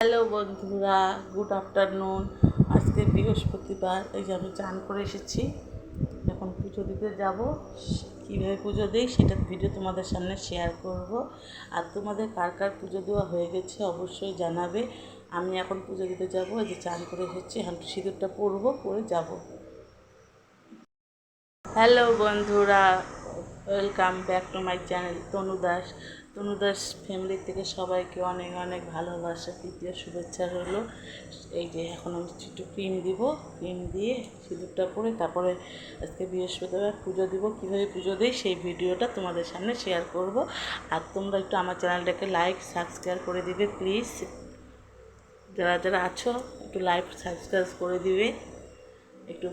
Hello বন্ধুরা, good afternoon. আজকে বৃহস্পতিবার। এই যে আমি চান করে এসেছি, এখন পুজো দিতে যাব। কীভাবে পুজো দিই সেটা ভিডিও তোমাদের সামনে শেয়ার করব। আর তোমাদের কার কার পুজো দেওয়া হয়ে গেছে অবশ্যই জানাবে। আমি এখন পুজো দিতে যাব। এই যে চান করে এসেছি, এখন সিঁদুরটা পরবো, পরে যাব। হ্যালো বন্ধুরা, welcome back to my channel Tanu Das family থেকে সবাইকে অনেক অনেক ভালোবাসা, তৃতীয় শুভেচ্ছা রইল। এই যে এখন আমি একটু ক্রিম দিব, ক্রিম দিয়ে সিঁদুরটা পরে তারপরে আজকে বৃহস্পতিবার পুজো দিব। কীভাবে পুজো দিই সেই ভিডিওটা তোমাদের সামনে শেয়ার করব। আর তোমরা একটু আমার চ্যানেলটাকে লাইক সাবস্ক্রাইব করে দিবে প্লিজ। যারা যারা আছো একটু লাইক সাবস্ক্রাইব করে দিবে, একটু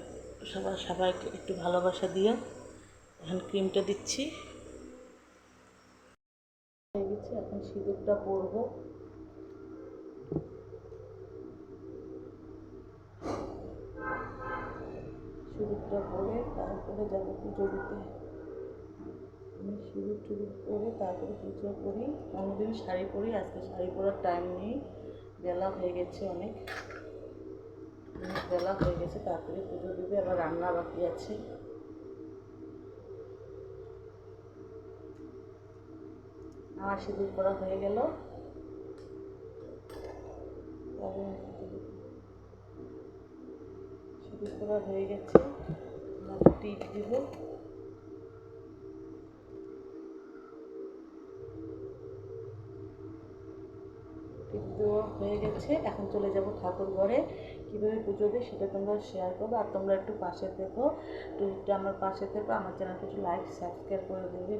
সবাইকে একটু ভালোবাসা দিও। এখন ক্রিমটা দিচ্ছি, হয়ে গেছে। এখন সিঁদুরটা পরবো। সিঁদুরটা পরে তারপরে যাবো পুজো দিতে। আমি সিঁদুর টুদুর পরে তারপরে পুজো করি। অন্যদিন শাড়ি পরি, আজকে শাড়ি পরার টাইম নেই, বেলা হয়ে গেছে, অনেক বেলা হয়ে গেছে। তারপরে পুজো দিবে, আবার রান্না বাকি আছে। আমার সিঁদুর করা হয়ে গেল। সিঁদুর করা হয়ে গেছে, টিপ দিব। টিপ দেওয়া হয়ে গেছে, এখন চলে যাব ঠাকুর ঘরে। কীভাবে পুজো দিই সেটা তোমরা শেয়ার করবো। আর তোমরা একটু পাশে থেকো, একটু আমার পাশে থেকো, আমার চ্যানেলটা একটু লাইক সাবস্ক্রাইব করে দেবে।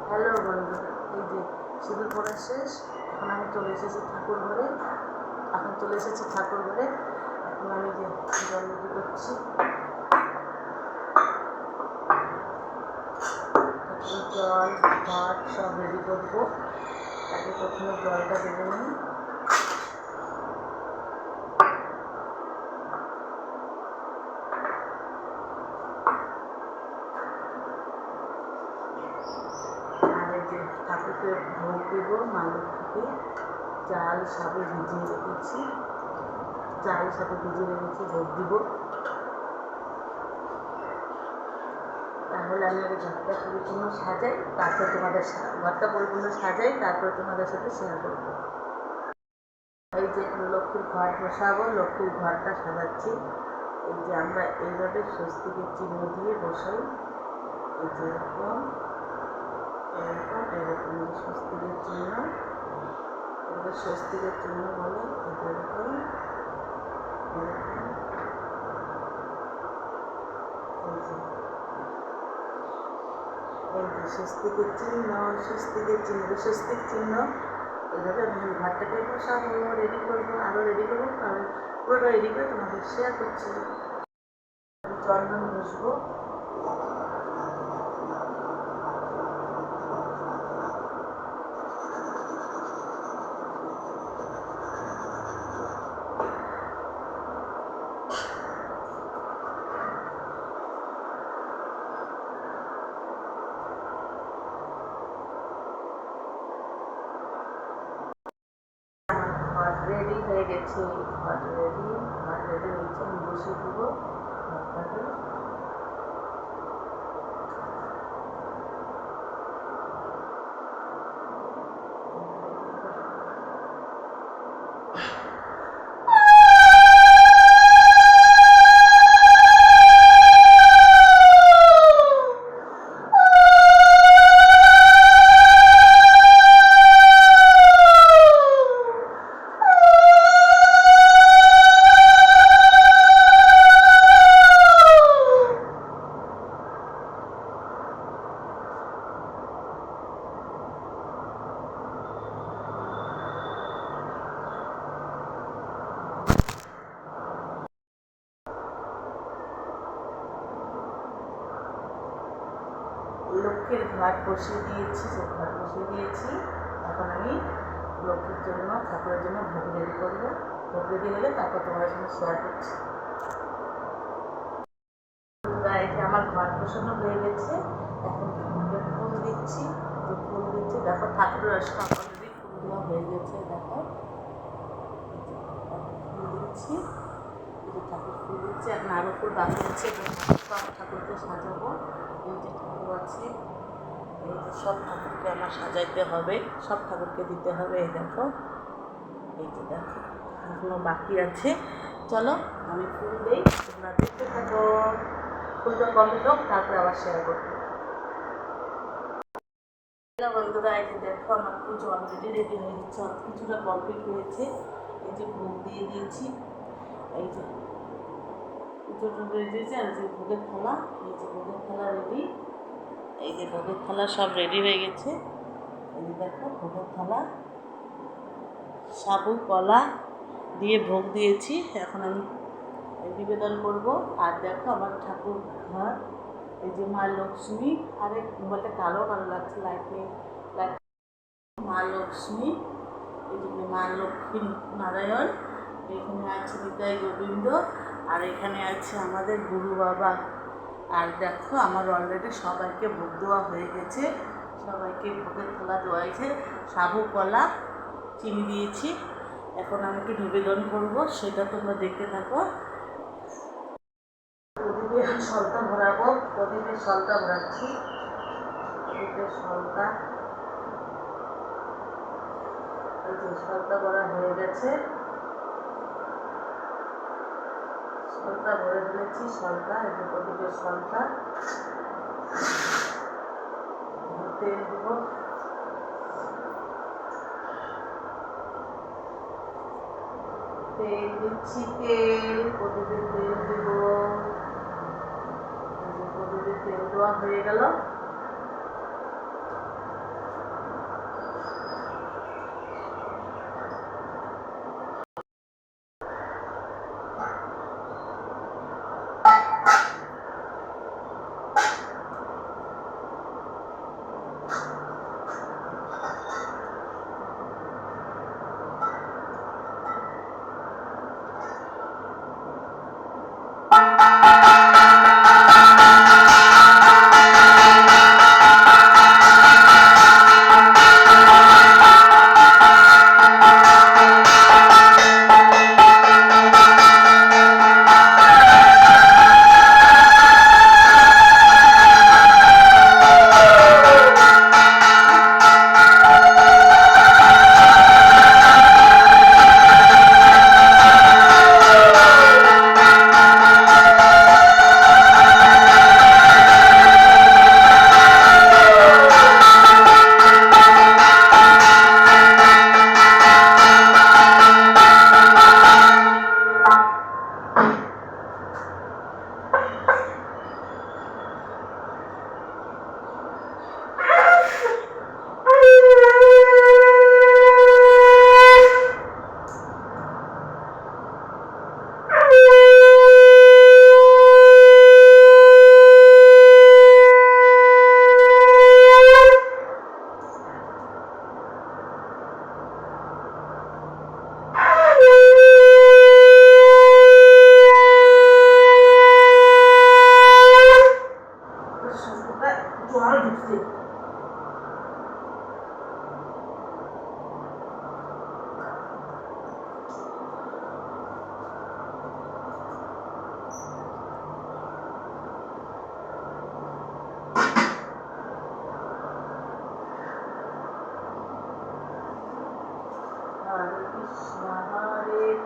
হ্যালো বন্ধুরা, এই যে সিঁদুর পড়া শেষ, এখন আমি চলে এসেছি ঠাকুর ঘরে। এখন আমি যে জল রেডি করছি, জল ভাত সব রেডি করবো। তাকে প্রথমে জলটা দেবো আমি। আর এই যে ঠাকুরকে ভোগ দেবো, মালিক থেকে চাল সাথে ভিজিয়ে রেখেছি, ভোগ দিব। তাহলে আমি ঘরটা পরিপূর্ণ সাজাই, তারপরে তোমাদের সাথে শেয়ার করবো। এই যে লক্ষ্মীর ঘর বসাবো, লক্ষ্মীর ঘরটা সাজাচ্ছি। এই যে আমরা এইভাবে স্বস্তিকের চিহ্ন দিয়ে বসাই। এই যে এরকম স্বস্তিকের চিহ্ন, এগুলো স্বস্তিকের চিহ্ন বলে। এরকম এই যে স্বস্তিক চিহ্ন। এইভাবে আমি ঘরটাকে বসাবো, রেডি করবো, আরও রেডি করবো। কারণ পুরোটা রেডি করে তোমাদের শেয়ার করছি। চন্দন ঘষবো। রেডি হয়ে গেছে, ঘর রেডি হয়েছে। আমি বসিয়ে দেবো ঘরটাকে। লক্ষ্মীর ঘাট বসিয়ে দিয়েছি, এখন আমি লক্ষ্মীর জন্য, ঠাকুরের জন্য ভোগ রেডি করবো। ভোগ রেডি হলে তারপর তোমার সঙ্গে শেয়ার করছি। আমার ঘর বসানো হয়ে গেছে, এখন ফুল দিচ্ছি। দেখো ঠাকুরের অলরেডি ফুল দেওয়া দিচ্ছি, ঠাকুর ফুল দিচ্ছি। এখন আরও ফুল বাকি আছে, ঠাকুরকে সাজাবো। এই যে ঠাকুর আছে, এই যে সব ঠাকুরকে আমার সাজাইতে হবে, সব ঠাকুরকে দিতে হবে। এই দেখো, এই যে দেখো এখনো বাকি আছে। চলো আমি ফুল দিই, তোমরা দেখতে থাকো। ফুলটা কমপ্লিট হোক, তারপরে আবার শেয়ার করবো। বন্ধুরা, এই যে দেখো আমার পুজো অলরেডি রেডি হয়ে গেছে, কিছুটা কমপ্লিট হয়েছে। এই যে ভোগ দিয়ে দিয়েছি, এই যে পুজো রেডি দিয়েছে। আর যে ভোগের থালা, এই যে ভোগের থালা রেডি, এই যে ভোগের থালা সব রেডি হয়ে গেছে। এই যে দেখো ভোগের থালা, সাবু কলা দিয়ে ভোগ দিয়েছি। এখন আমি নিবেদন করব। আর দেখো আমার ঠাকুর ঘর, এই যে মা লক্ষ্মী, আরেক মোবাইলটা কালো কালো লাগছে, লাইটে মা লক্ষ্মী, এই যে মা লক্ষ্মী নারায়ণ, এখানে আছে নিতাই গোবিন্দ, আর এখানে আছে আমাদের গুরু বাবা। আর দেখো আমার অলরেডি সবাইকে ভোগ দেওয়া হয়ে গেছে, সবাইকে ভোগের থালা দেওয়া হয়েছে, সাবু কলা চিনি দিয়েছি। এখন আমি একটু নিবেদন করবো, সেটা তোমরা দেখতে থাকো। প্রদীপের সলতা ভরাবো, প্রদীপের সলতা ভরাচ্ছি, প্রদীপের সলতা, এই যে সলতা ভরা হয়ে গেছে, সলতা ভরে ফেলেছি। সলতা, এই যে প্রদীপের সলতা, তেল দিব, তেল দিচ্ছি, তেল প্রদীপের তেল দিব, প্রদীপের তেল দেওয়া হয়ে গেল।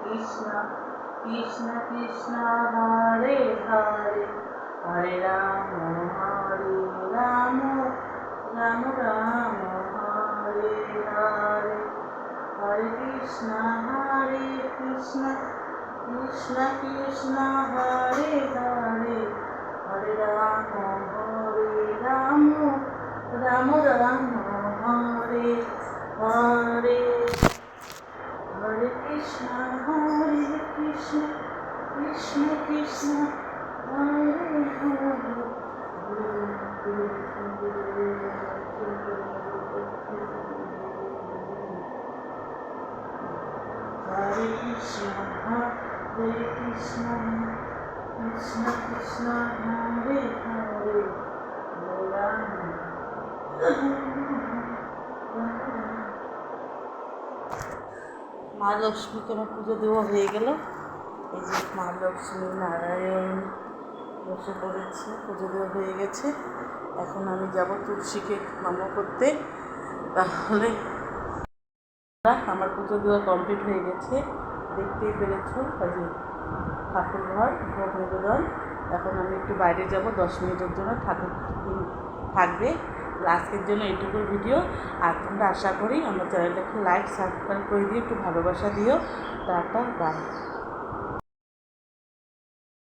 Krishna, Krishna Krishna Hare Hare, Hare Rama, Hare Rama, Rama Rama, Hare Hare, Hare Krishna, Krishna Krishna Hare Hare, Hare Rama, Hare Rama, Rama Rama, Hare Hare. Hare Krishna, Krishna Krishna, Hare Hare, Hare Krishna, Krishna Krishna, Hare Hare, Hare Rama. মা লক্ষ্মীকে আমার পুজো দেওয়া হয়ে গেল। এই যে মা লক্ষ্মী নারায়ণ বসে পড়েছে, পুজো দেওয়া হয়ে গেছে। এখন আমি যাব তুলসীকে নম করতে। তাহলে আমার পুজো দেওয়া কমপ্লিট হয়ে গেছে, দেখতেই পেরেছ। যে ঠাকুর ঘর ভোগ নিবেদন। এখন আমি একটু বাইরে যাব 10 মিনিটের জন্য, ঠাকুর থাকবে। আজকের জন্য এইটুকু ভিডিও। আর তোমরা আশা করি আমার চ্যানেলটাকে লাইক সাবস্ক্রাইব করে দিও, একটু ভালোবাসা দিও। Tata bye.